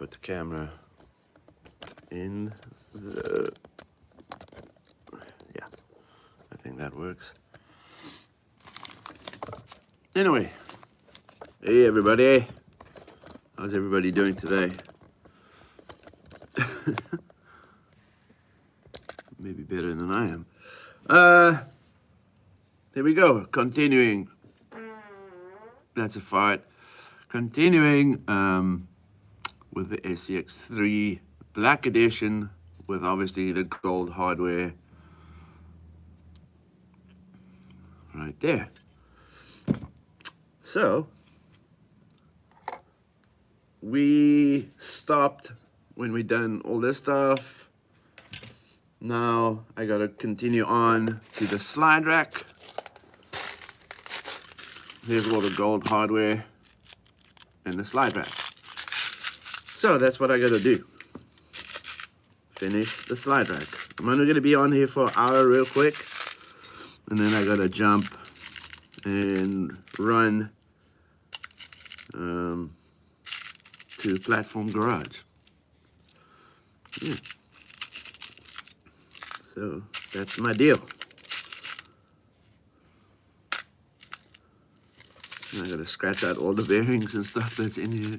put the camera in the, yeah, I think that works. Anyway, hey everybody, how's everybody doing today? Maybe better than I am. There we go, continuing. That's a fart. Continuing with the SXIII Black Edition with obviously the gold hardware right there. So we stopped when we done all this stuff. Now I gotta continue on to the slide rack. Here's all the gold hardware and the slide rack. So that's what I gotta do. Finish the slide rack. I'm only gonna be on here for an hour real quick, and then I gotta jump and run to the platform garage. Yeah. So that's my deal. And I gotta scratch out all the bearings and stuff that's in here.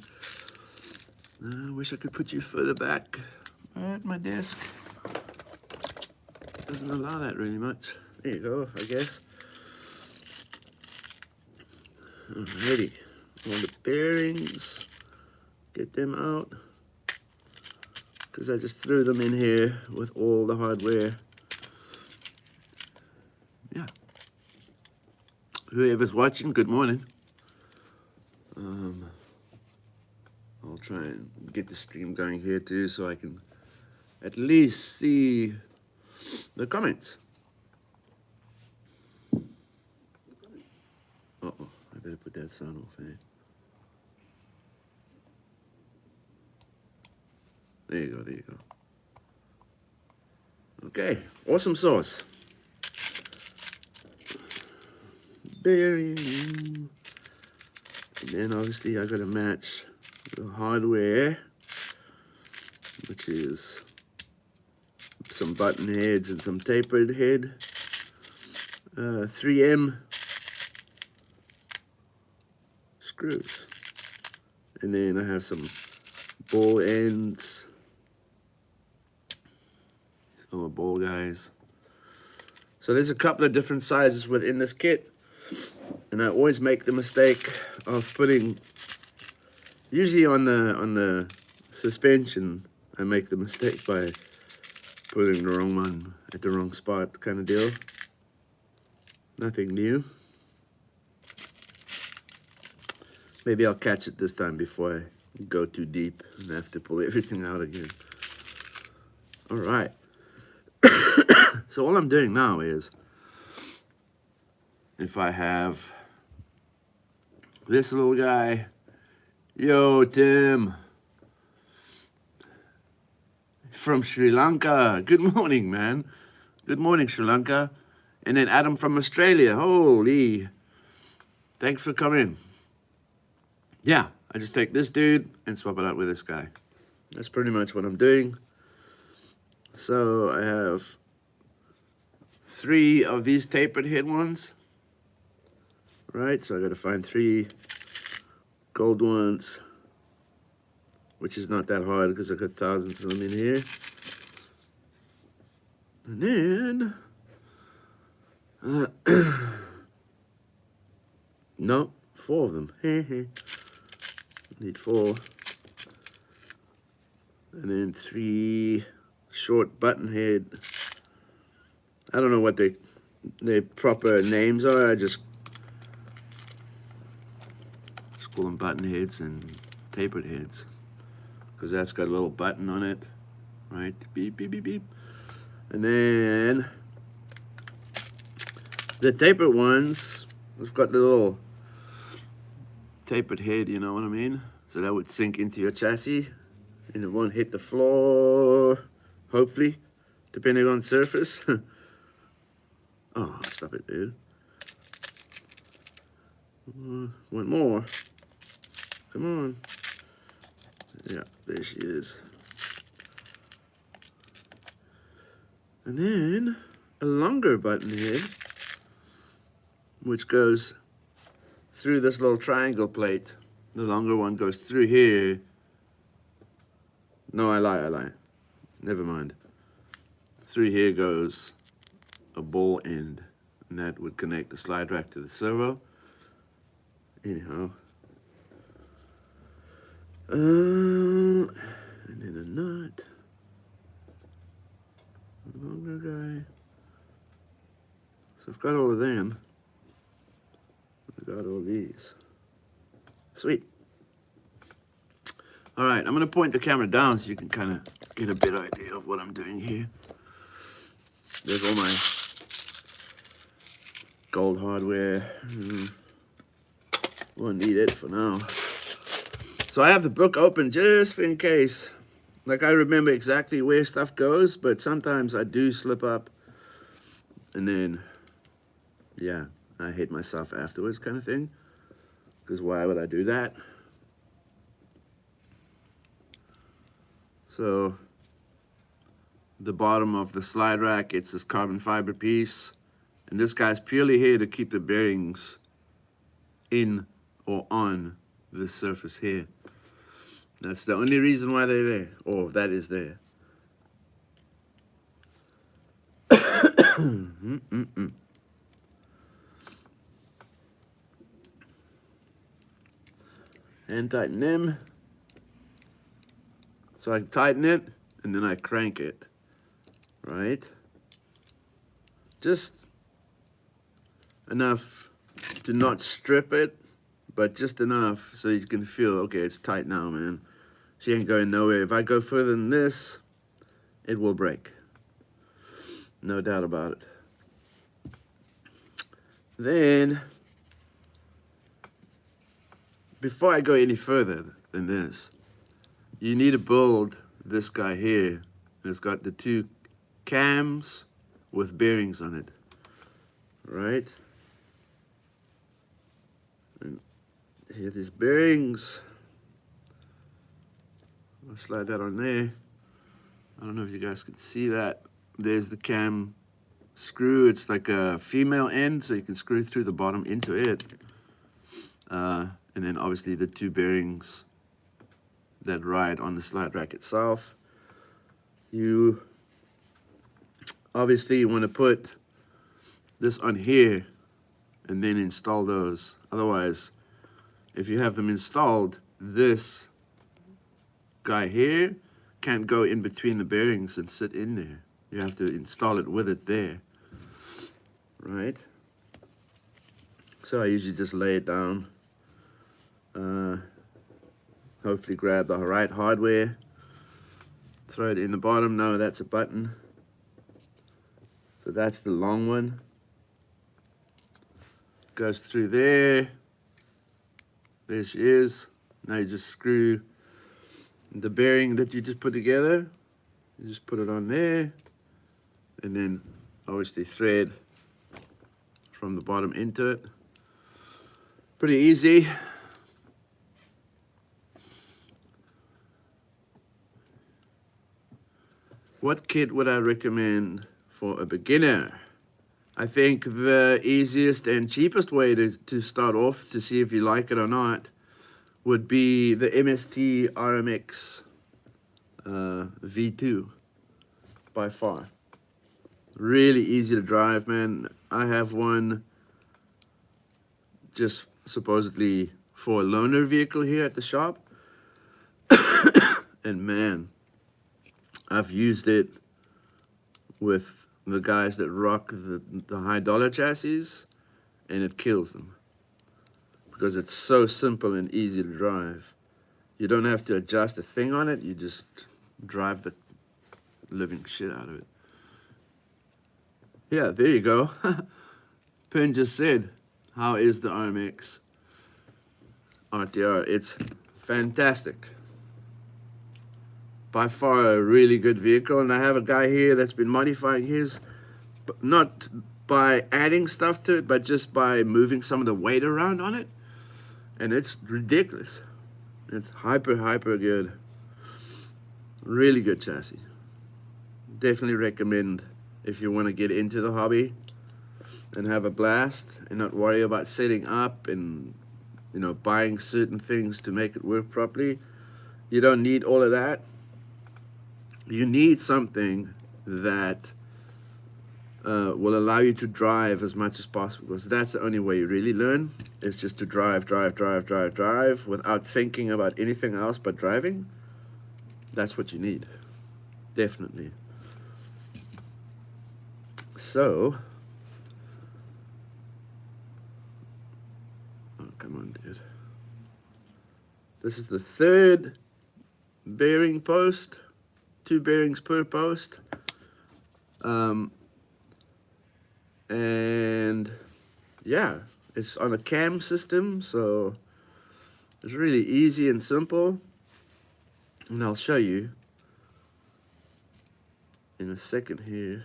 I wish I could put you further back, but my desk doesn't allow that really much. There you go, I guess. Alrighty, all the bearings, get them out, because I just threw them in here with all the hardware. Yeah. Whoever's watching, good morning. I'll try and get the stream going here too, so I can at least see the comments. Uh-oh, I better put that sound off, eh? There you go, there you go. Okay, awesome sauce. Bearing. And then obviously I gotta match the hardware, which is some button heads and some tapered head. 3M screws. And then I have some ball ends. Some are ball guys. So there's a couple of different sizes within this kit. And I always make the mistake of putting, usually on the suspension, I make the mistake by putting the wrong one at the wrong spot, kind of deal. Nothing new. Maybe I'll catch it this time before I go too deep and have to pull everything out again. All right. So all I'm doing now is, if I have this little guy, yo, Tim, from Sri Lanka. Good morning, man. Good morning, Sri Lanka. And then Adam from Australia. Holy. Thanks for coming. Yeah, I just take this dude and swap it out with this guy. That's pretty much what I'm doing. So I have 3 of these tapered head ones. Right, so I gotta find 3 gold ones, which is not that hard because I got thousands of them in here. And then, no, 4 of them. Need 4. And then 3 short button head. I don't know what their proper names are. I just call them button heads and tapered heads, because that's got a little button on it, right? Beep, beep, beep, beep. And then the tapered ones, we've got the little tapered head, you know what I mean? So that would sink into your chassis and it won't hit the floor, hopefully, depending on surface. Oh, stop it, dude. One more. Come on. Yeah, there she is. And then a longer button here, which goes through this little triangle plate. The longer one goes through here. No, I lie. Never mind. Through here goes a ball end, and that would connect the slide rack to the servo. Anyhow. And then a nut. A longer guy. So I've got all of them. I've got all these. Sweet. All right, I'm gonna point the camera down so you can kind of get a better idea of what I'm doing here. There's all my gold hardware. Won't need it for now. So I have the book open just for in case. Like, I remember exactly where stuff goes, but sometimes I do slip up. And then, yeah, I hate myself afterwards kind of thing. Because why would I do that? So, the bottom of the slide rack, it's this carbon fiber piece. And this guy's purely here to keep the bearings in or on this surface here. That's the only reason why they're there, or that is there. And tighten them. So I tighten it, and then I crank it, right? Just enough to not strip it, but just enough so you can feel, okay, it's tight now, man. She ain't going nowhere. If I go further than this, it will break. No doubt about it. Then, before I go any further than this, you need to build this guy here. It's got the two cams with bearings on it, right? And here are these bearings. I'll slide that on there. I don't know if you guys can see that. There's the cam screw. It's like a female end, so you can screw through the bottom into it. And then obviously the two bearings that ride on the slide rack itself. You obviously want to put this on here and then install those. Otherwise, if you have them installed, this guy here can't go in between the bearings and sit in there. You have to install it with it there, right? So I usually just lay it down. Hopefully grab the right hardware, throw it in the bottom. No, that's a button. So that's the long one. Goes through there. There she is. Now you just screw the bearing that you just put together. You just put it on there. And then obviously thread from the bottom into it. Pretty easy. What kit would I recommend for a beginner? I think the easiest and cheapest way to start off to see if you like it or not would be the MST RMX V2 by far. Really easy to drive, man. I have one just supposedly for a loaner vehicle here at the shop. And man, I've used it with the guys that rock the high dollar chassis, and it kills them because it's so simple and easy to drive. You don't have to adjust a thing on it. You just drive the living shit out of it. Yeah, there you go. Pen just said, how is the RMX RTR? It's fantastic. By far a really good vehicle, and I have a guy here that's been modifying his, not by adding stuff to it, but just by moving some of the weight around on it, and it's ridiculous. It's hyper good. Really good chassis. Definitely recommend if you want to get into the hobby and have a blast and not worry about setting up and, you know, buying certain things to make it work properly. You don't need all of that. You need something that will allow you to drive as much as possible, because that's the only way you really learn, is just to drive without thinking about anything else but driving. That's what you need, definitely. So, oh, come on, dude. This is the third bearing post, 2 bearings per post. And yeah, it's on a cam system, so it's really easy and simple. And I'll show you in a second here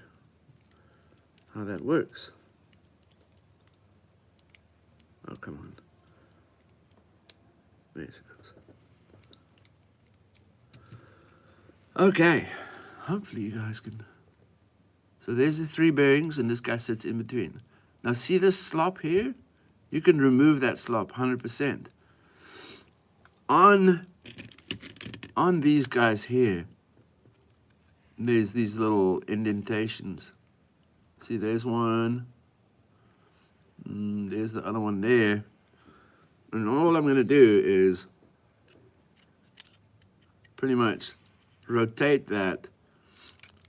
how that works. Oh, come on. There she goes. Okay, hopefully you guys can. So there's the 3 bearings, and this guy sits in between. Now see this slop here? You can remove that slop 100%. On these guys here, there's these little indentations. See, there's one. There's the other one there. And all I'm going to do is pretty much rotate that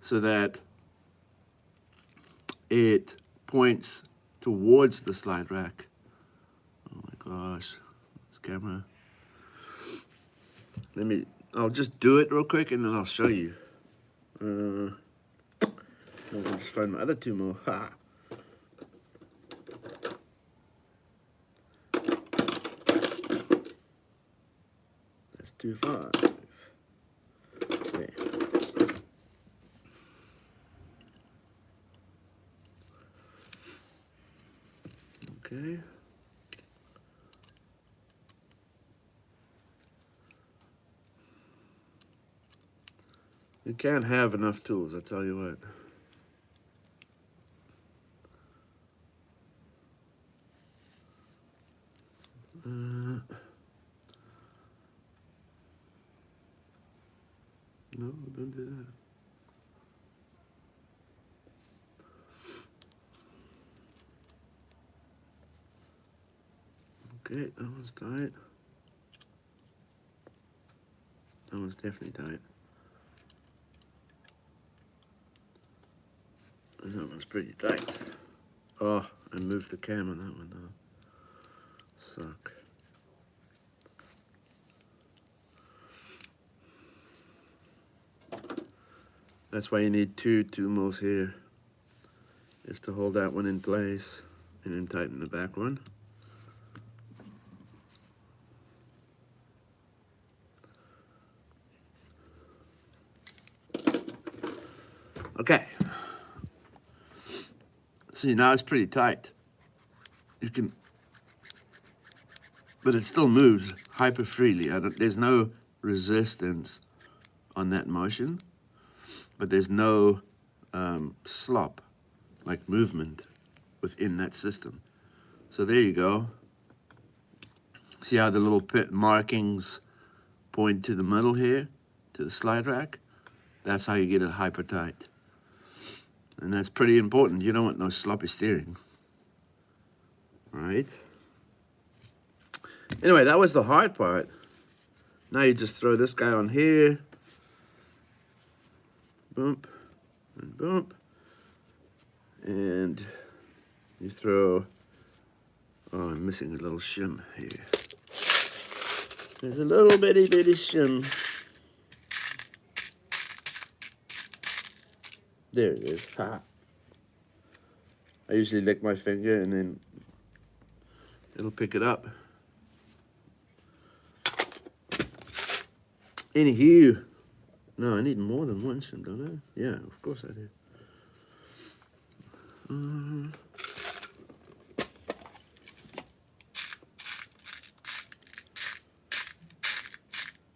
so that it points towards the slide rack. Oh my gosh, this camera. I'll just do it real quick and then I'll show you. I'll just find my other 2 more. Ha! That's 2.5. Okay. Okay. You can't have enough tools, I tell you what. No, don't do that. Okay, that one's tight. That one's definitely tight. And that one's pretty tight. Oh, I moved the cam on that one though. Suck. That's why you need 2 mils here, is to hold that one in place and then tighten the back one. Okay. See, now it's pretty tight. You can, but it still moves hyper freely. There's no resistance on that motion, but there's no slop, like movement within that system. So there you go. See how the little markings point to the middle here, to the slide rack? That's how you get it hyper tight. And that's pretty important. You don't want no sloppy steering. All right? Anyway, that was the hard part. Now you just throw this guy on here. Bump and bump. And you throw, oh, I'm missing a little shim here. There's a little bitty shim. There it is. Ha. I usually lick my finger and then it'll pick it up. Anywho, no, I need more than one shim, don't I? Yeah, of course I do.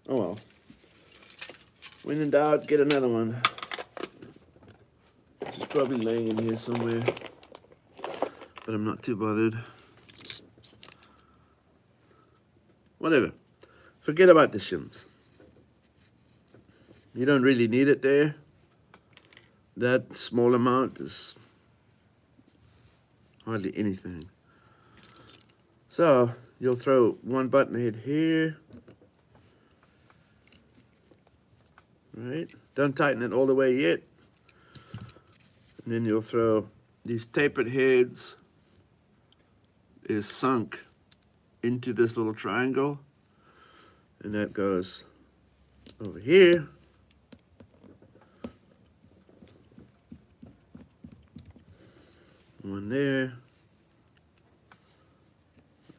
Oh well. When in doubt, get another one. It's probably laying in here somewhere, but I'm not too bothered. Whatever. Forget about the shims. You don't really need it there. That small amount is hardly anything. So you'll throw one button head here. Right? Don't tighten it all the way yet. And then you'll throw these tapered heads is sunk into this little triangle. And that goes over here. One there.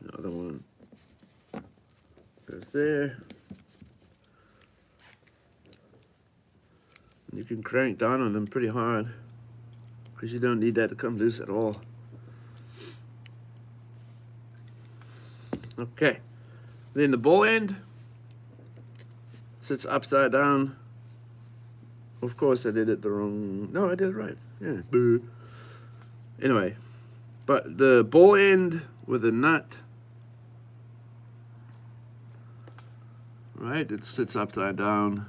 Another one goes there. And you can crank down on them pretty hard because you don't need that to come loose at all. Okay. Then the ball end sits upside down. Of course I did it the wrong... No, I did it right. Yeah. Boo. Anyway, but the ball end with a nut, right, it sits upside down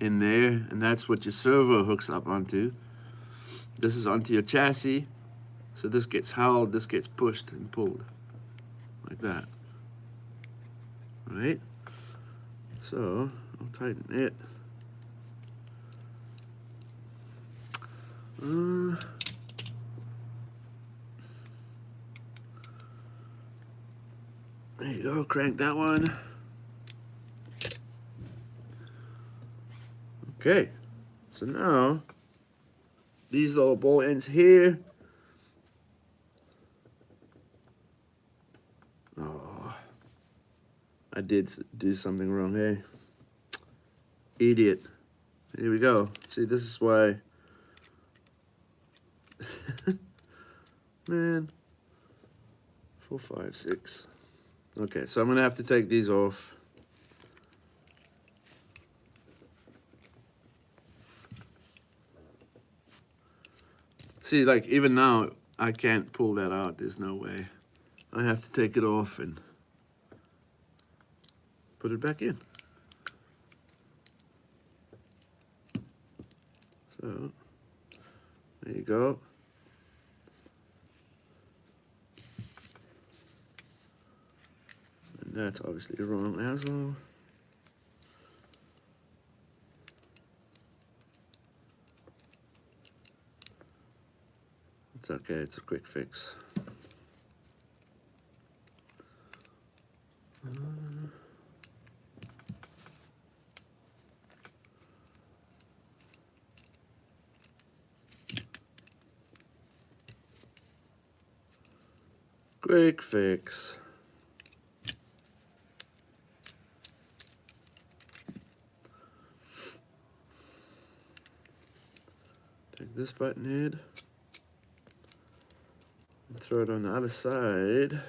in there, and that's what your servo hooks up onto. This is onto your chassis, so this gets held, this gets pushed and pulled, like that, right? So, I'll tighten it. There you go, crank that one. Okay, so now, these little ball ends here. Oh, I did do something wrong, hey? Idiot. Here we go. See, this is why. Man. 4, 5, 6. Okay, so I'm gonna have to take these off. See, like, even now, I can't pull that out. There's no way. I have to take it off and put it back in. So, there you go. And that's obviously wrong as well. It's okay, it's a quick fix. Quick fix. Take this button head and throw it on the other side.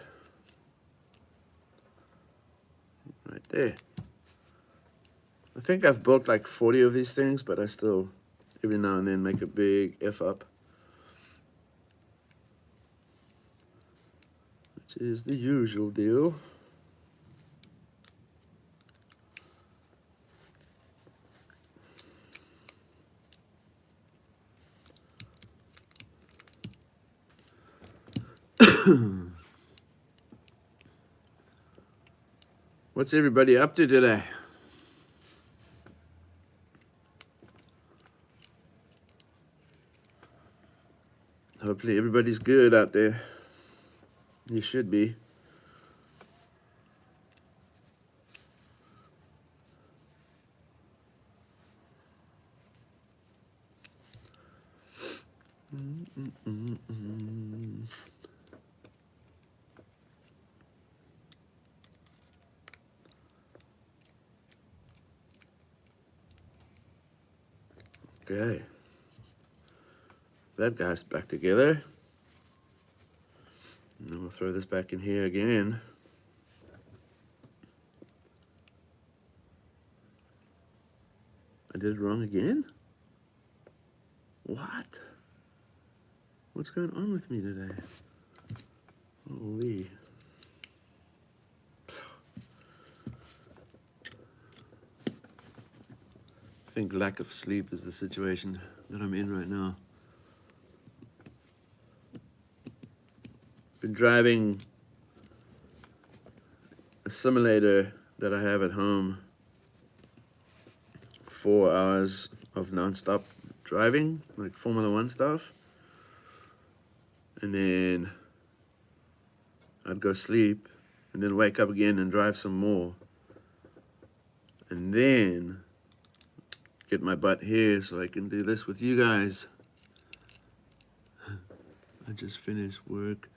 Right there. I think I've built like 40 of these things, but I still, every now and then, make a big F up. Which is the usual deal. What's everybody up to today? Hopefully everybody's good out there. You should be. Okay. That guy's back together. And then we'll throw this back in here again. I did it wrong again? What? What's going on with me today? Holy. I think lack of sleep is the situation that I'm in right now. Been driving a simulator that I have at home. 4 hours of non-stop driving, like Formula One stuff. And then I'd go sleep and then wake up again and drive some more. And then get my butt here so I can do this with you guys. I just finished work,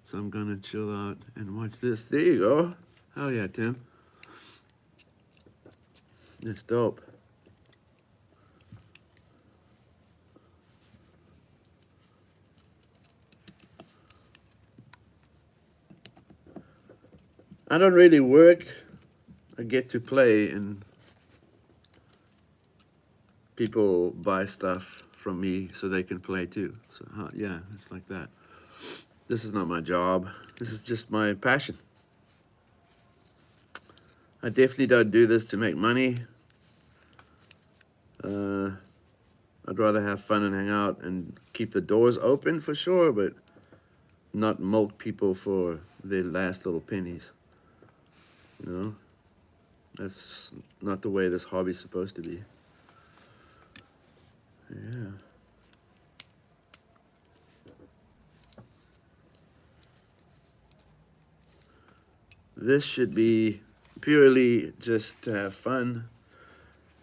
so I'm gonna chill out and watch this. There you go. Hell yeah, Tim. That's dope. I don't really work. I get to play and people buy stuff from me so they can play too. So yeah, it's like that. This is not my job. This is just my passion. I definitely don't do this to make money. I'd rather have fun and hang out and keep the doors open for sure, but not milk people for their last little pennies. You know, that's not the way this hobby's supposed to be. Yeah. This should be purely just to have fun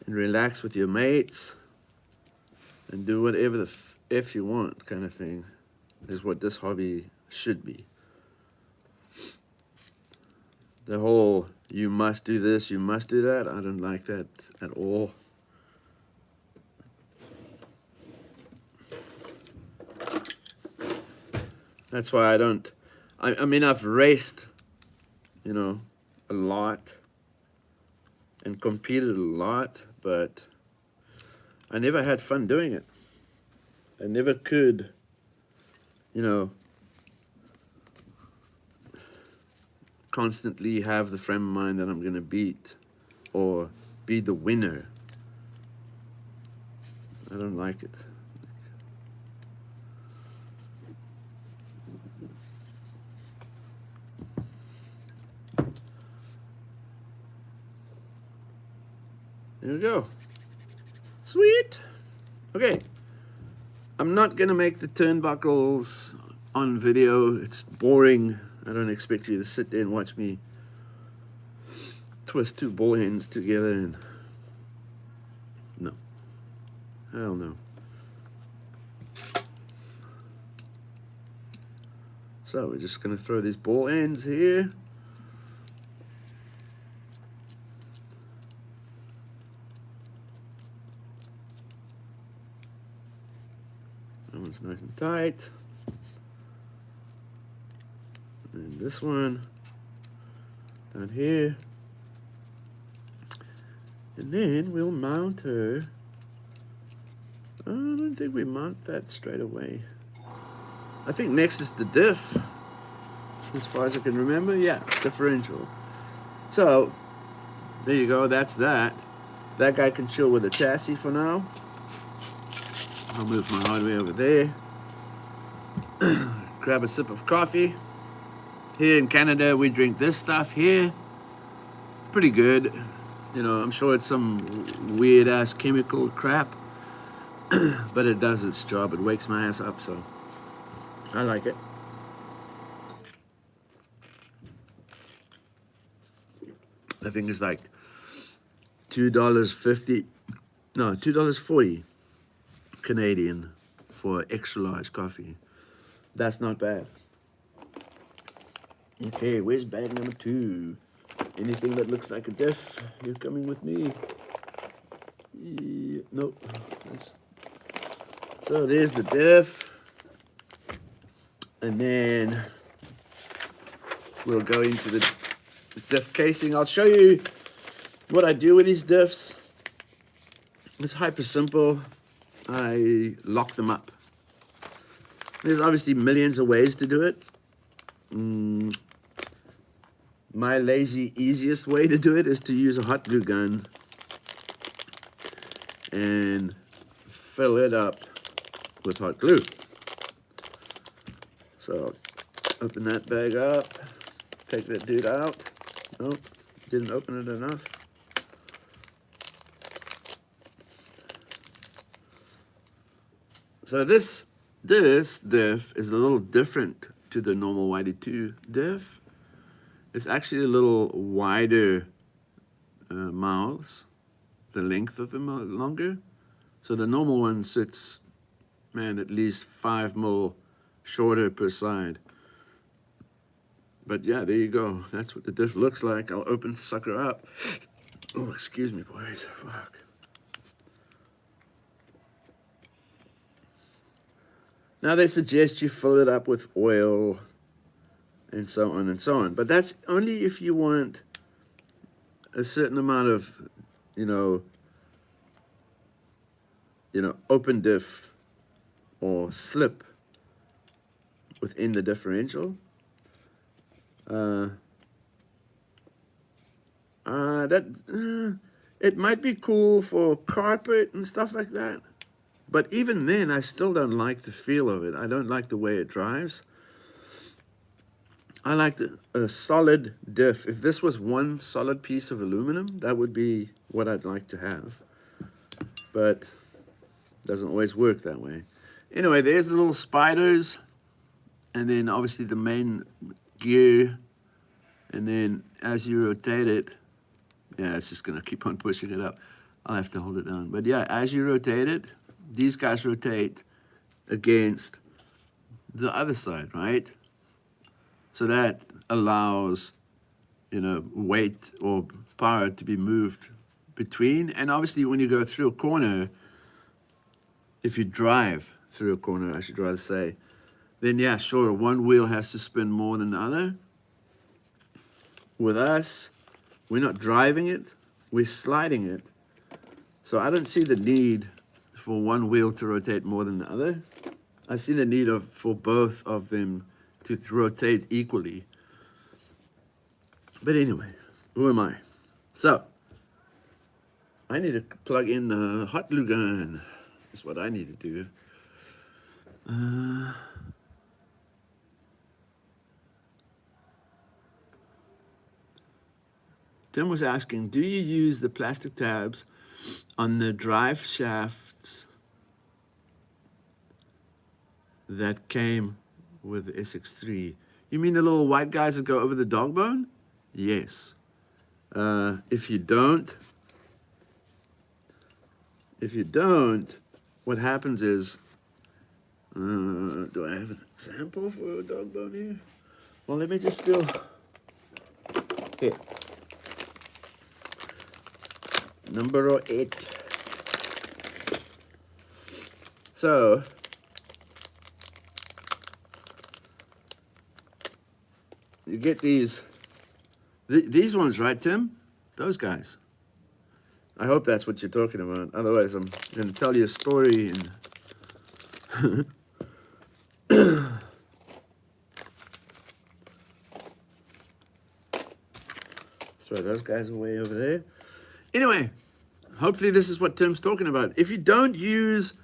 and relax with your mates and do whatever the F you want kind of thing is what this hobby should be. The whole you must do this, you must do that, I don't like that at all. That's why I don't, I mean, I've raced, you know, a lot and competed a lot, but I never had fun doing it. I never could, you know, constantly have the frame of mind that I'm going to beat or be the winner. I don't like it. There we go. Sweet. Okay. I'm not going to make the turnbuckles on video. It's boring. I don't expect you to sit there and watch me twist two ball ends together and no. Hell no. So we're just going to throw these ball ends here. That one's nice and tight. And this one down here. And then we'll mount her. I don't think we mount that straight away. I think next is the diff. As far as I can remember, yeah, differential. So, there you go, that's that. That guy can chill with the chassis for now. I'll move my hardware over there. Grab a sip of coffee. Here in Canada, we drink this stuff here. Pretty good. You know, I'm sure it's some weird-ass chemical crap, but it does its job. It wakes my ass up, so I like it. I think it's like $2.50, no, $2.40 Canadian for extra large coffee. That's not bad. Okay, where's bag number 2? Anything that looks like a diff, you're coming with me. Nope. So there's the diff. And then we'll go into the diff casing. I'll show you what I do with these diffs. It's hyper simple. I lock them up. There's obviously millions of ways to do it. My lazy easiest way to do it is to use a hot glue gun and fill it up with hot glue. So open that bag up, take that dude out. Nope, didn't open it enough. So this diff is a little different to the normal YD2 diff. It's actually a little wider mouths. The length of them are longer. So the normal one sits, man, at least 5 mil shorter per side. But yeah, there you go. That's what the diff looks like. I'll open the sucker up. Oh, excuse me, boys. Fuck. Now they suggest you fill it up with oil and so on and so on. But that's only if you want a certain amount of, open diff or slip within the differential. It might be cool for carpet and stuff like that. But even then, I still don't like the feel of it. I don't like the way it drives. I like a solid diff. If this was one solid piece of aluminum, that would be what I'd like to have. But it doesn't always work that way. Anyway, there's the little spiders. And then obviously the main gear. And then as you rotate it, yeah, it's just going to keep on pushing it up. I'll have to hold it down. But yeah, as you rotate it, these guys rotate against the other side, right? So that allows, weight or power to be moved between. And obviously when you go through a corner, if you drive through a corner, I should rather say, then yeah, sure, one wheel has to spin more than the other. With us, we're not driving it, we're sliding it. So I don't see the need for one wheel to rotate more than the other. I see the need for both of them to rotate equally. But anyway, who am I? So, I need to plug in the hot glue gun. That's what I need to do. Tim was asking, do you use the plastic tabs on the drive shafts that came with the SX3? You mean the little white guys that go over the dog bone? Yes. If you don't, what happens is, do I have an example for a dog bone here? Well, let me just still, here. Number 8. So, you get these ones, right, Tim? Those guys. I hope that's what you're talking about. Otherwise, I'm going to tell you a story and throw those guys away over there. Anyway, hopefully this is what Tim's talking about. If you don't use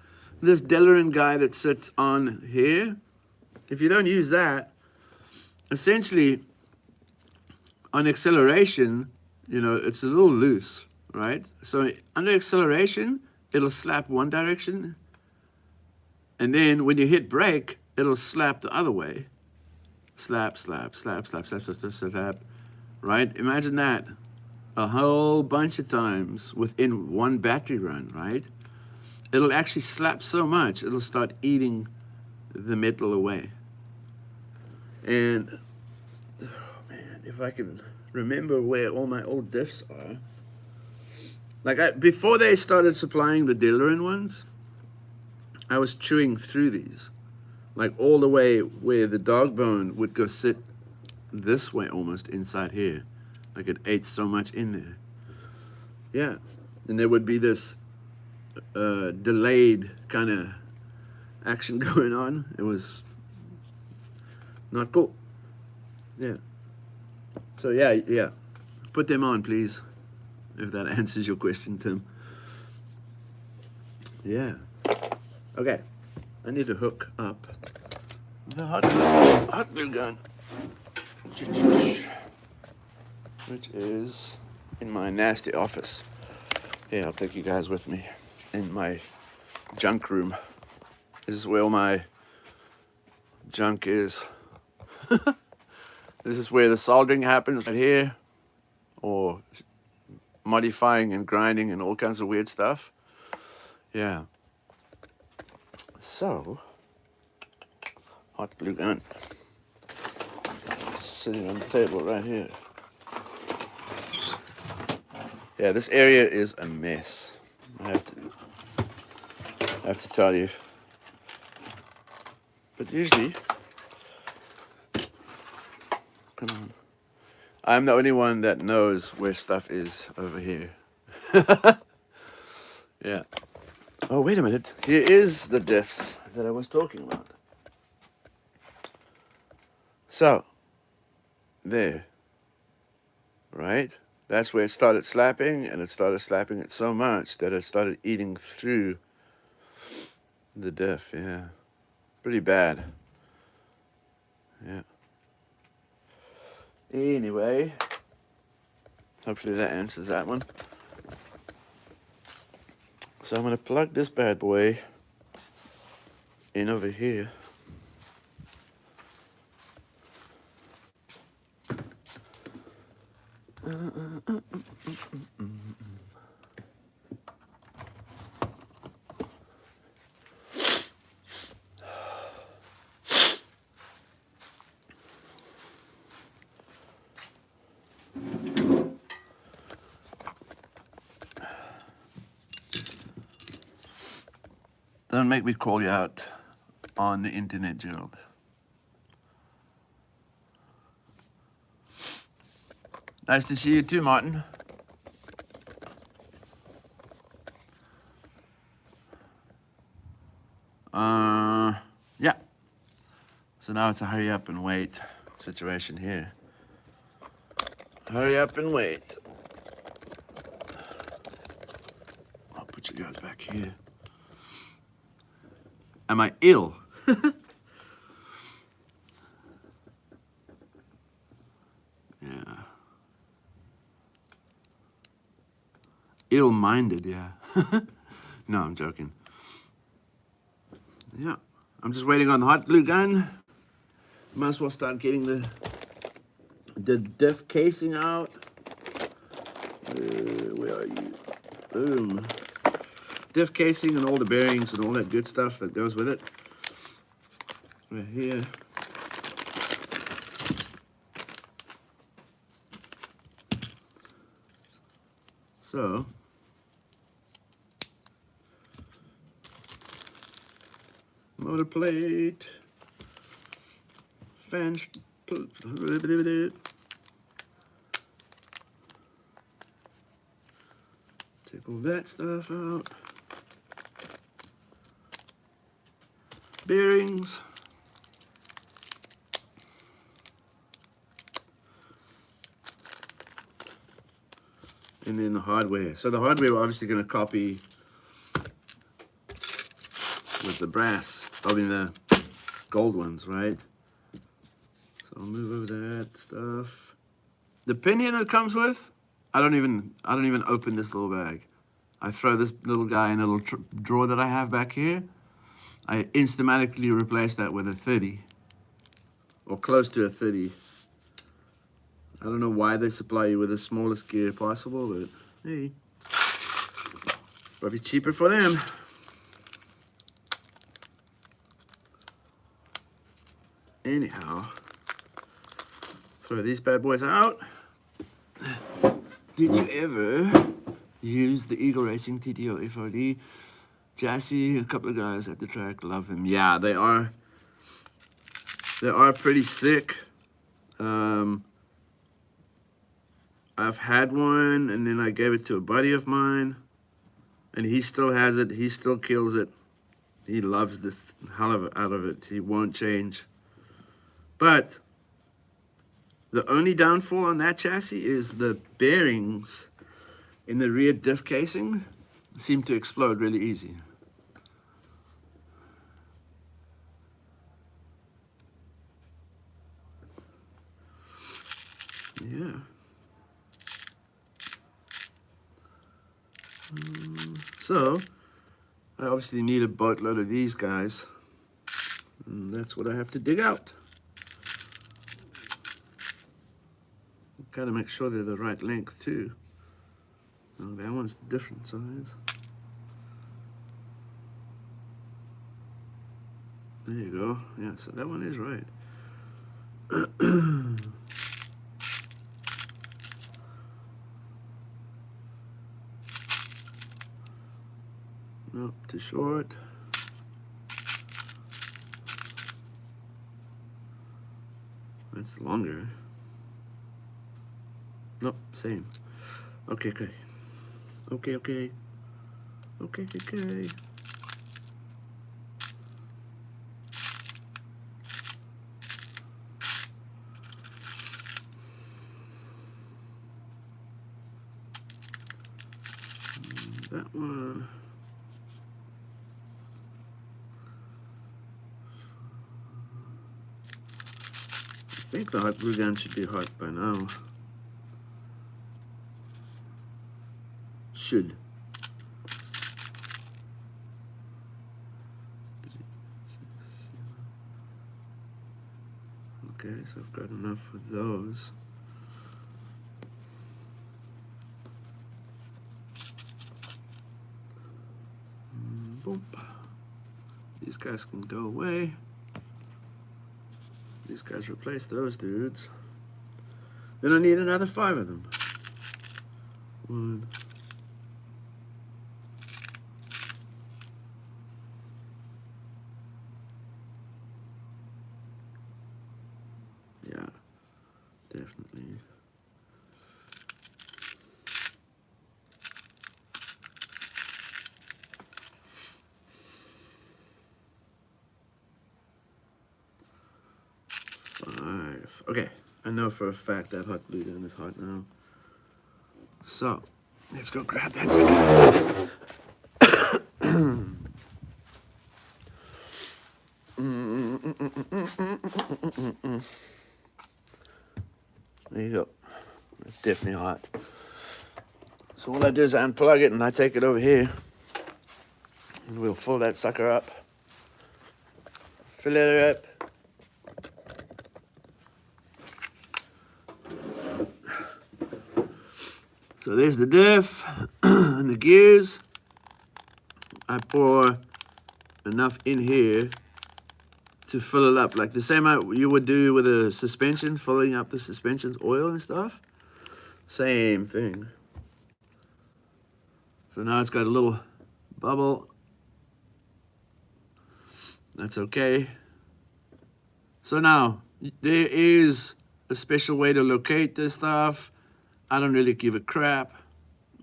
this Delrin guy that sits on here, if you don't use that, essentially on acceleration, it's a little loose, right? So under acceleration, it'll slap one direction, and then when you hit brake, it'll slap the other way. Slap, slap, slap, slap, slap, slap, slap, slap, right? Imagine that a whole bunch of times within one battery run, right? It'll actually slap so much, it'll start eating the metal away. And, oh man, if I can remember where all my old diffs are. Like, before they started supplying the Delrin ones, I was chewing through these. Like, all the way where the dog bone would go sit this way almost inside here. Like, it ate so much in there. Yeah. And there would be this delayed kind of action going on. It was not cool. Yeah. So yeah. Put them on, please, if that answers your question, Tim. Yeah. Okay. I need to hook up the hot glue gun, which is in my nasty office. Yeah, I'll take you guys with me in my junk room. This is where all my junk is. This is where the soldering happens, right here, or modifying and grinding and all kinds of weird stuff. Yeah. So, hot glue gun sitting on the table right here. Yeah, this area is a mess. I have to tell you. But usually, come on, I'm the only one that knows where stuff is over here. Yeah. Oh, wait a minute. Here is the diffs that I was talking about. So, there. Right? That's where it started slapping, and it started slapping it so much that it started eating through the diff. Yeah. Pretty bad. Yeah. Anyway, hopefully that answers that one. So I'm going to plug this bad boy in over here. Don't make me call you out on the internet, Gerald. Nice to see you too, Martin. Yeah. So now it's a hurry up and wait situation here. Hurry up and wait. I'll put you guys back here. Am I ill? Yeah. Ill-minded, yeah. No, I'm joking. Yeah. I'm just waiting on the hot glue gun. Might as well start getting the diff casing out. Where are you? Boom. Diff casing and all the bearings and all that good stuff that goes with it. Right here. So, motor plate, fan, take all that stuff out. Bearings. And then the hardware. So the hardware we're obviously going to copy with the brass, I mean the gold ones, right? So I'll move over that stuff. The pinion it comes with, I don't even open this little bag. I throw this little guy in a little drawer that I have back here. I instantly replace that with a 30 or close to a 30. I don't know why they supply you with the smallest gear possible, but hey, probably cheaper for them. Anyhow, throw these bad boys out. Did you ever use the Eagle Racing TTO FRD chassis? A couple of guys at the track love them. Yeah, they are pretty sick. I've had one, and then I gave it to a buddy of mine. And he still has it. He still kills it. He loves the hell of it out of it. He won't change. But the only downfall on that chassis is the bearings in the rear diff casing seem to explode really easy. Yeah. So, I obviously need a boatload of these guys. And that's what I have to dig out. Gotta make sure they're the right length too. Oh, that one's the different size. There you go. Yeah, so that one is right. Nope, too short. That's longer. Nope, same. Okay. Okay. That one. I think the hot glue gun should be hot by now. Should. Okay, so I've got enough of those. Boom. These guys can go away. These guys replace those dudes. Then I need another 5 of them. 1. Yeah, definitely. Okay, I know for a fact that hot glue gun is hot now. So, let's go grab that second. There you go. It's definitely hot. So all I do is I unplug it and I take it over here. And we'll fill that sucker up. Fill it up. So there's the diff and the gears. I pour enough in here to fill it up, like the same you would do with a suspension, filling up the suspension's oil and stuff. Same thing. So now it's got a little bubble. That's okay. So now, there is a special way to locate this stuff. I don't really give a crap.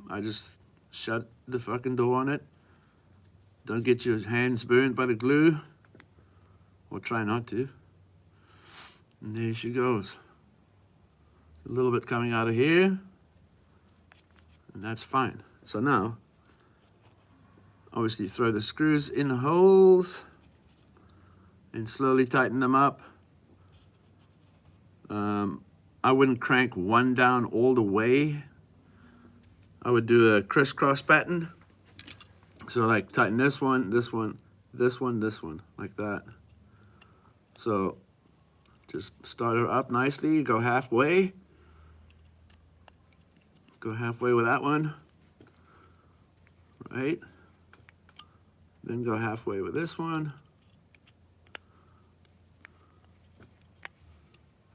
I just shut the fucking door on it. Don't get your hands burned by the glue. Or try not to. And there she goes. A little bit coming out of here. And that's fine. So now, obviously throw the screws in the holes. And slowly tighten them up. I wouldn't crank one down all the way. I would do a crisscross pattern. So like tighten this one, this one, this one, this one, like that. So just start her up nicely, go halfway. Go halfway with that one, right? Then go halfway with this one.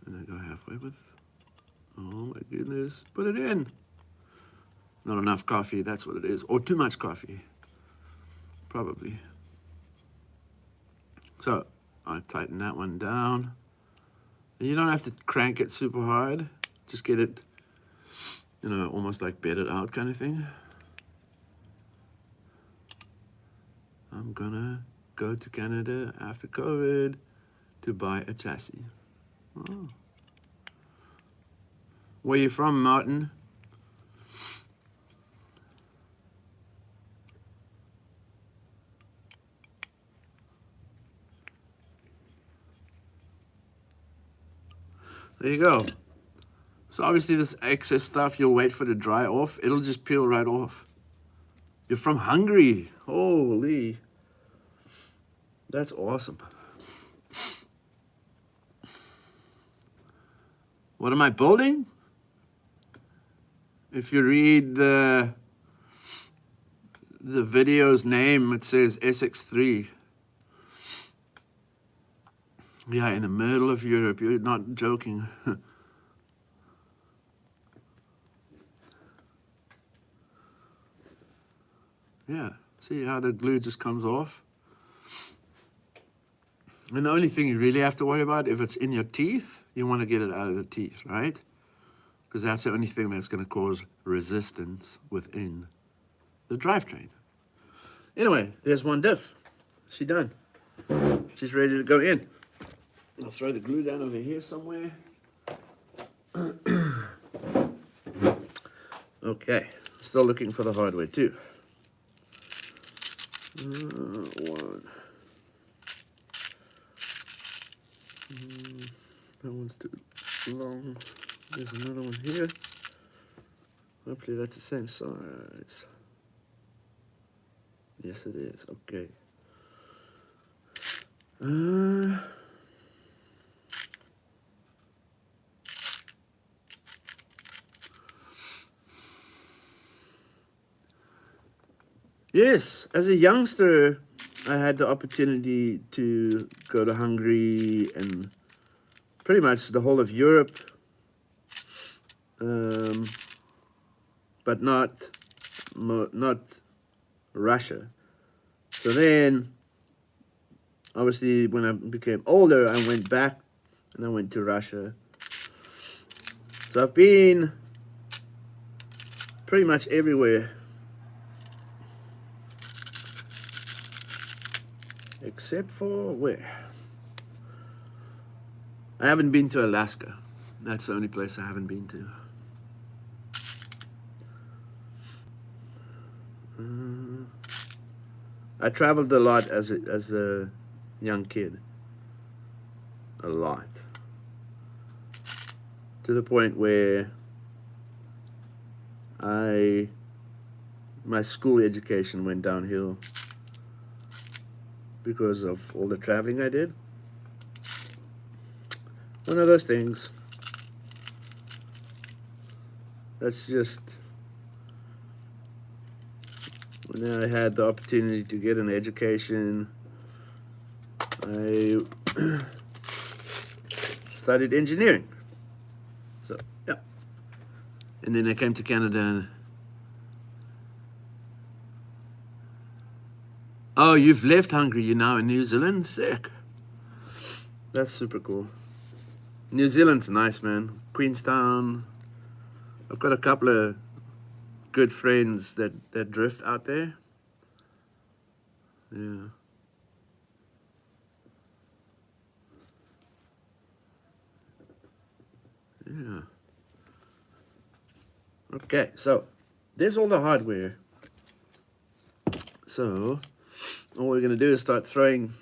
And then go halfway with, oh my goodness, put it in. Not enough coffee, that's what it is. Or too much coffee, probably. So I tighten that one down. And you don't have to crank it super hard. Just get it, you know, almost like bedded out kind of thing. I'm gonna go to Canada after COVID to buy a chassis. Oh. Where you from, Martin? There you go. So obviously this excess stuff, you'll wait for it to dry off. It'll just peel right off. You're from Hungary. Holy. That's awesome. What am I building? If you read the video's name, it says SXIII. Yeah, in the middle of Europe. You're not joking. Yeah, see how the glue just comes off? And the only thing you really have to worry about, if it's in your teeth, you want to get it out of the teeth, right? Because that's the only thing that's going to cause resistance within the drivetrain. Anyway, there's one diff. She's done. She's ready to go in. I'll throw the glue down over here somewhere. Okay, still looking for the hardware too. One. That one's too long. There's another one here. Hopefully that's the same size. Yes, it is. Okay. Yes, as a youngster, I had the opportunity to go to Hungary and pretty much the whole of Europe, but not Russia. So then, obviously, when I became older, I went back and I went to Russia. So I've been pretty much everywhere. Except for where? I haven't been to Alaska. That's the only place I haven't been to. I traveled a lot as a young kid. A lot. To the point where my school education went downhill because of all the traveling I did. One of those things. That's just when I had the opportunity to get an education. I studied engineering. So, yeah. And then I came to Canada and... Oh, you've left Hungary, you're now in New Zealand? Sick. That's super cool. New Zealand's nice, man. Queenstown. I've got a couple of good friends that drift out there. Yeah. Yeah. Okay, so there's all the hardware. So all we're going to do is start throwing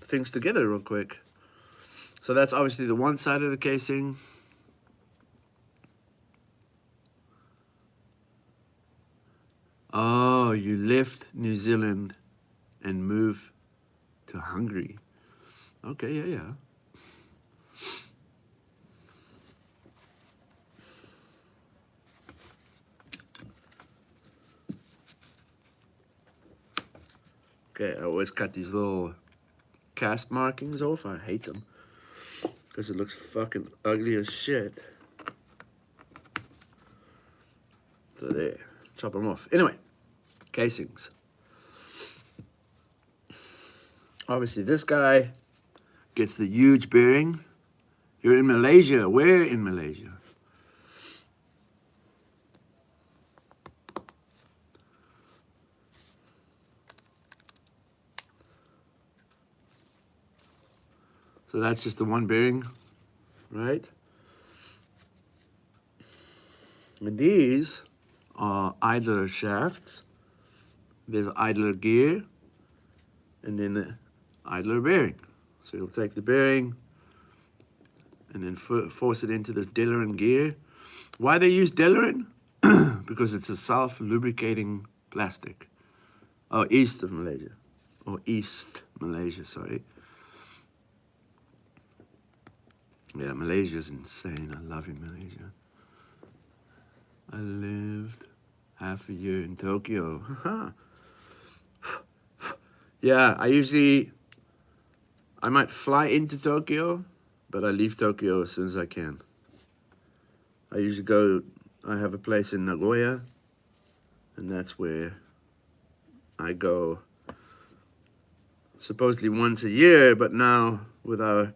things together real quick. So that's obviously the one side of the casing. Oh, you left New Zealand and moved to Hungary. Okay, yeah. Okay, I always cut these little cast markings off. I hate them because it looks fucking ugly as shit. So there, chop them off. Anyway, casings. Obviously this guy gets the huge bearing. You're in Malaysia. Where in Malaysia? So that's just the one bearing, right? And these are idler shafts. There's idler gear, and then the idler bearing. So you'll take the bearing and then force it into this Delrin gear. Why they use Delrin? Because it's a self-lubricating plastic. Oh, east of Malaysia. Or East Malaysia, sorry. Yeah, Malaysia's insane. I love you, Malaysia. I lived half a year in Tokyo. Yeah, I might fly into Tokyo, but I leave Tokyo as soon as I can. I have a place in Nagoya, and that's where I go supposedly once a year, but now with our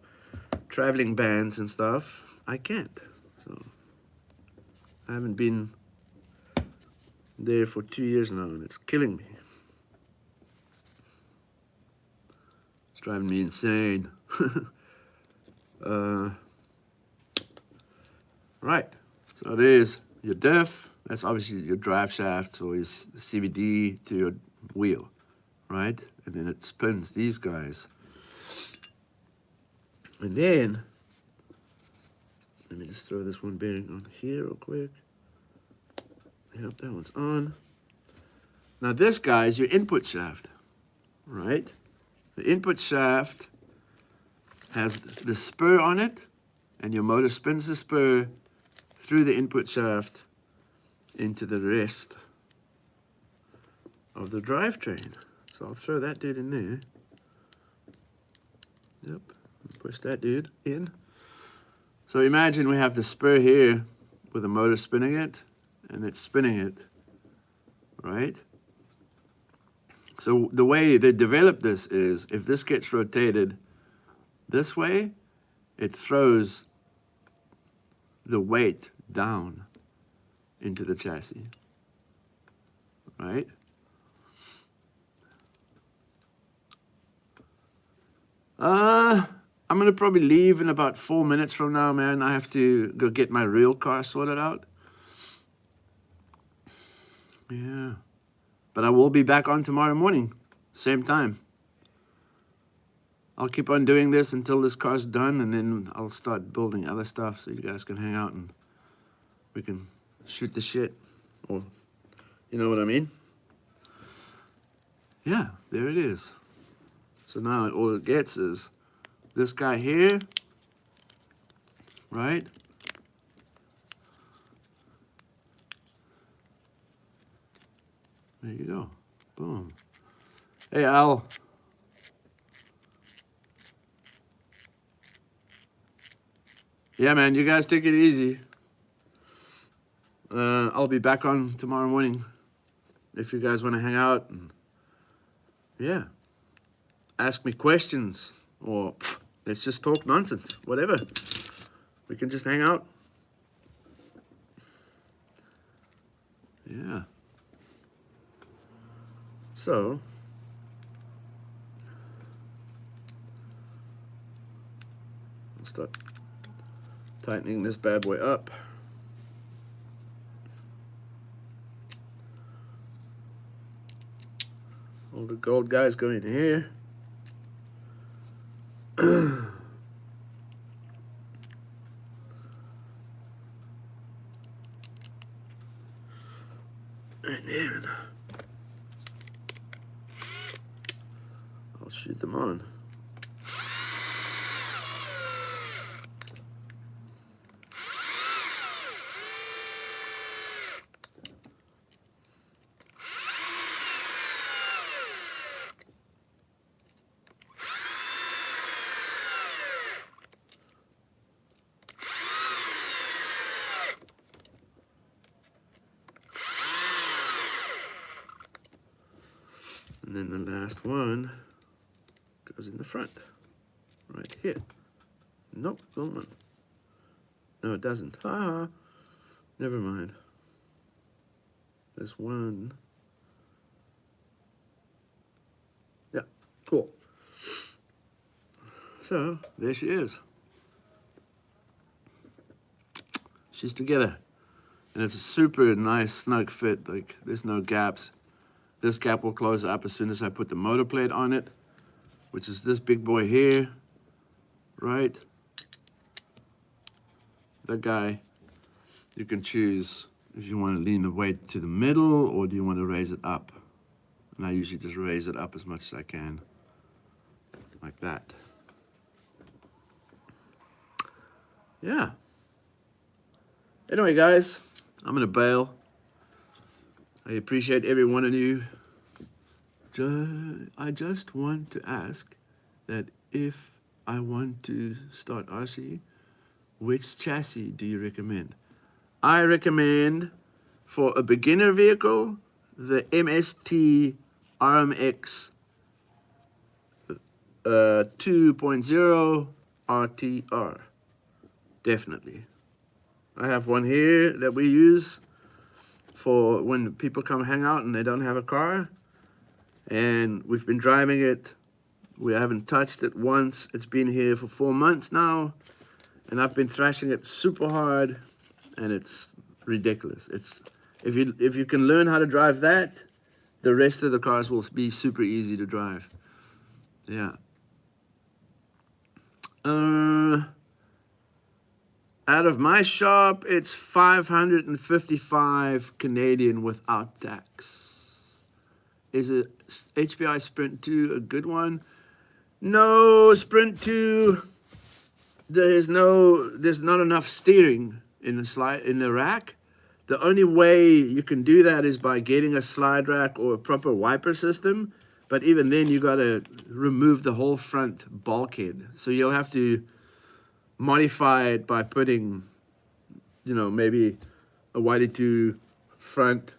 traveling bans and stuff, I can't. So I haven't been there for 2 years now, and it's killing me. It's driving me insane. Right, so there's your diff. That's obviously your drive shaft or your CVD to your wheel, right? And then it spins these guys. And then, let me just throw this one bearing on here real quick. Yep, that one's on. Now this guy is your input shaft, right? The input shaft has the spur on it, and your motor spins the spur through the input shaft into the rest of the drivetrain. So I'll throw that dude in there. Yep, push that dude in. So imagine we have the spur here with the motor spinning it, and it's spinning it, right? So the way they develop this is, if this gets rotated this way, it throws the weight down into the chassis, right? I'm gonna probably leave in about 4 minutes from now, man. I have to go get my real car sorted out. Yeah, but I will be back on tomorrow morning, same time. I'll keep on doing this until this car's done, and then I'll start building other stuff so you guys can hang out and we can shoot the shit, or you know what I mean? Yeah, there it is. So now all it gets is this guy here, right? There you go. Boom. Hey, Al. Yeah, man, you guys take it easy. I'll be back on tomorrow morning if you guys want to hang out. And yeah, ask me questions, or let's just talk nonsense, whatever. We can just hang out. Yeah. So, I'll start tightening this bad boy up. All the gold guys go in here. And then I'll shoot them on. And then the last one goes in the front, right here. Nope, wrong one. No, it doesn't. Ah, never mind. This one. Yeah, cool. So there she is. She's together. And it's a super nice snug fit. Like, there's no gaps. This gap will close up as soon as I put the motor plate on it, which is this big boy here, right? That guy, you can choose if you want to lean the weight to the middle or do you want to raise it up. And I usually just raise it up as much as I can, like that. Yeah. Anyway, guys, I'm going to bail. I appreciate every one of you. I just want to ask that if I want to start RC, which chassis do you recommend? I recommend, for a beginner vehicle, the MST RMX 2.0 RTR. Definitely. I have one here that we use for when people come hang out and they don't have a car. And we've been driving it. We haven't touched it once. It's been here for 4 months now. And I've been thrashing it super hard. And it's ridiculous. It's if you can learn how to drive that, the rest of the cars will be super easy to drive. Yeah. Out of my shop, it's 555 Canadian without tax. Is it HPI Sprint 2 a good one? No, Sprint 2. There's not enough steering in the rack. The only way you can do that is by getting a slide rack or a proper wiper system. But even then, you got to remove the whole front bulkhead. So you'll have to modify it by putting, maybe a YD2 front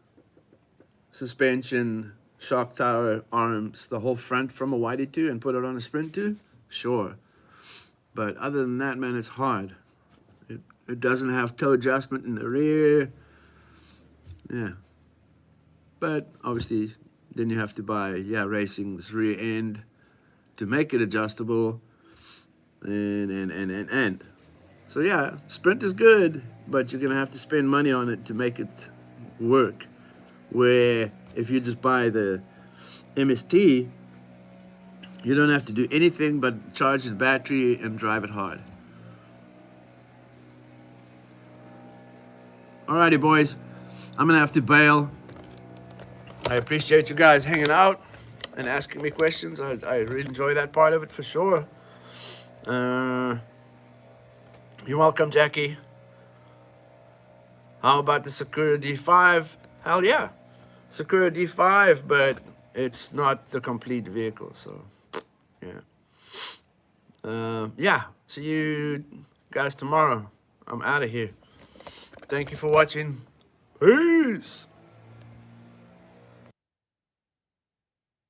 suspension, shock tower, arms, the whole front from a YD2 and put it on a Sprint 2. Sure. But other than that, man, it's hard. It doesn't have toe adjustment in the rear. Yeah. But obviously, then you have to buy, Racing's rear end to make it adjustable. And. So yeah, Sprint is good, but you're going to have to spend money on it to make it work. Where if you just buy the MST, you don't have to do anything but charge the battery and drive it hard. Alrighty, boys. I'm going to have to bail. I appreciate you guys hanging out and asking me questions. I really enjoy that part of it for sure. You're welcome, Jackie. How about the Sakura D5? Hell yeah. Sakura D5, but it's not the complete vehicle, so yeah. See you guys tomorrow. I'm out of here. Thank you for watching. Peace.